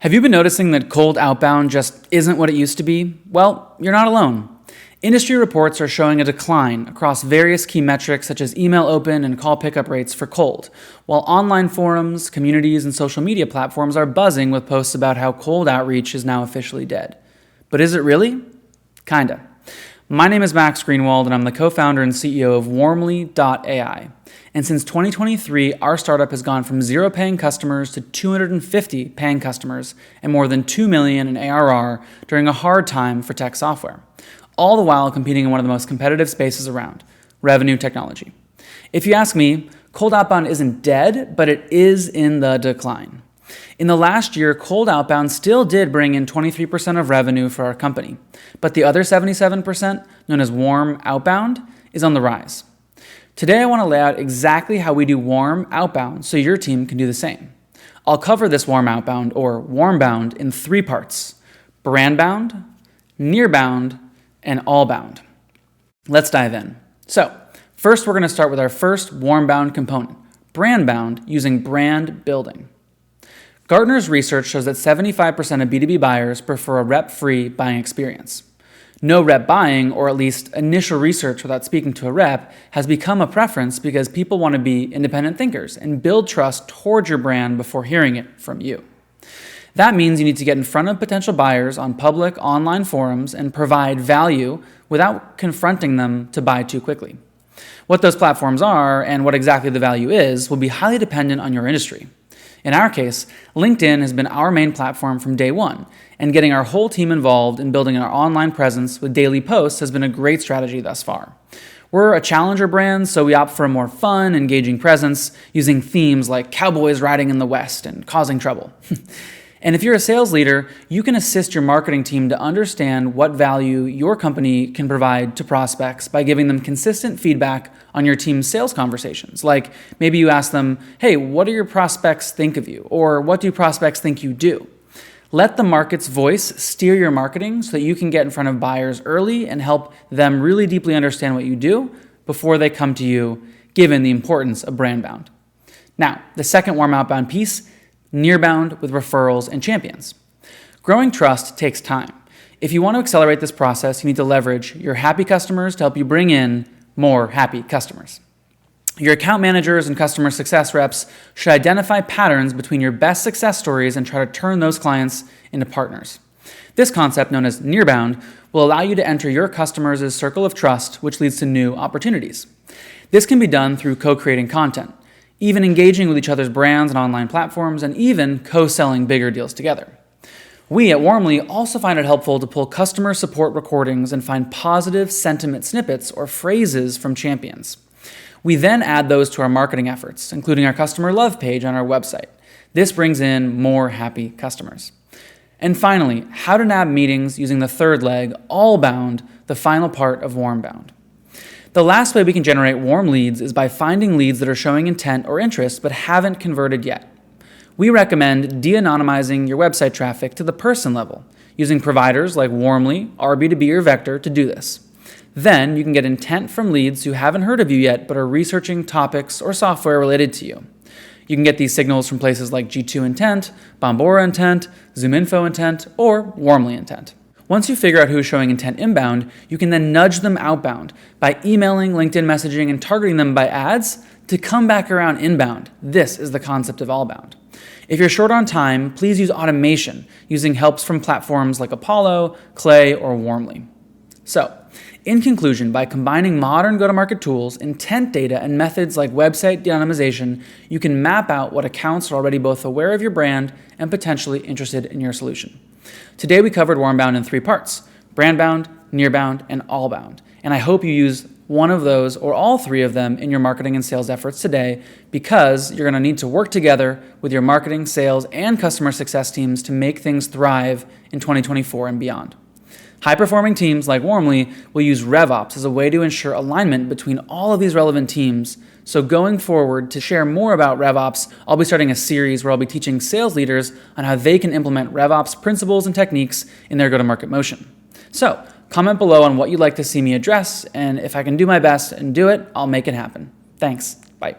Have you been noticing that cold outbound just isn't what it used to be? Well, you're not alone. Industry reports are showing a decline across various key metrics such as email open and call pickup rates for cold, while online forums, communities, and social media platforms are buzzing with posts about how cold outreach is now officially dead. But is it really? Kinda. My name is Max Greenwald, and I'm the co-founder and CEO of Warmly.ai. And since 2023, our startup has gone from 0 paying customers to 250 paying customers and more than 2 million in ARR during a hard time for tech software, all the while competing in one of the most competitive spaces around, revenue technology. If you ask me, cold outbound isn't dead, but it is in the decline. In the last year, cold outbound still did bring in 23% of revenue for our company, but the other 77%, known as warm outbound, is on the rise. Today, I want to lay out exactly how we do warm outbound so your team can do the same. I'll cover this warm outbound or warmbound in 3 parts: brandbound, nearbound, and allbound. Let's dive in. So, first we're going to start with our first warmbound component, brandbound, using brand building. Gartner's research shows that 75% of B2B buyers prefer a rep-free buying experience. No rep buying, or at least initial research without speaking to a rep, has become a preference because people want to be independent thinkers and build trust towards your brand before hearing it from you. That means you need to get in front of potential buyers on public online forums and provide value without confronting them to buy too quickly. What those platforms are and what exactly the value is will be highly dependent on your industry. In our case, LinkedIn has been our main platform from day one, and getting our whole team involved in building our online presence with daily posts has been a great strategy thus far. We're a challenger brand, so we opt for a more fun, engaging presence using themes like cowboys riding in the West and causing trouble. And if you're a sales leader, you can assist your marketing team to understand what value your company can provide to prospects by giving them consistent feedback on your team's sales conversations. Like maybe you ask them, hey, what do your prospects think of you? Or what do prospects think you do? Let the market's voice steer your marketing so that you can get in front of buyers early and help them really deeply understand what you do before they come to you, given the importance of brandbound. Now, the second warm outbound piece, nearbound with referrals and champions. Growing trust takes time. If you want to accelerate this process, you need to leverage your happy customers to help you bring in more happy customers. Your account managers and customer success reps should identify patterns between your best success stories and try to turn those clients into partners. This concept, known as nearbound, will allow you to enter your customers' circle of trust, which leads to new opportunities. This can be done through co-creating content, even engaging with each other's brands and online platforms, and even co-selling bigger deals together. We at Warmly also find it helpful to pull customer support recordings and find positive sentiment snippets or phrases from champions. We then add those to our marketing efforts, including our customer love page on our website. This brings in more happy customers. And finally, how to nab meetings using the third leg, allbound, the final part of warmbound. The last way we can generate warm leads is by finding leads that are showing intent or interest but haven't converted yet. We recommend de-anonymizing your website traffic to the person level, using providers like Warmly, B2B, or Vector to do this. Then you can get intent from leads who haven't heard of you yet but are researching topics or software related to you. You can get these signals from places like G2 Intent, Bombora Intent, ZoomInfo Intent, or Warmly Intent. Once you figure out who's showing intent inbound, you can then nudge them outbound by emailing, LinkedIn messaging, and targeting them by ads to come back around inbound. This is the concept of allbound. If you're short on time, please use automation using helps from platforms like Apollo, Clay, or Warmly. So, in conclusion, by combining modern go-to-market tools, intent data, and methods like website de-anonymization, you can map out what accounts are already both aware of your brand and potentially interested in your solution. Today we covered warmbound in 3 parts: brandbound, nearbound, and allbound. And I hope you use one of those or all 3 of them in your marketing and sales efforts today, because you're going to need to work together with your marketing, sales, and customer success teams to make things thrive in 2024 and beyond. High-performing teams like Warmly will use RevOps as a way to ensure alignment between all of these relevant teams. So going forward, to share more about RevOps, I'll be starting a series where I'll be teaching sales leaders on how they can implement RevOps principles and techniques in their go-to-market motion. So comment below on what you'd like to see me address, and if I can do my best and do it, I'll make it happen. Thanks. Bye.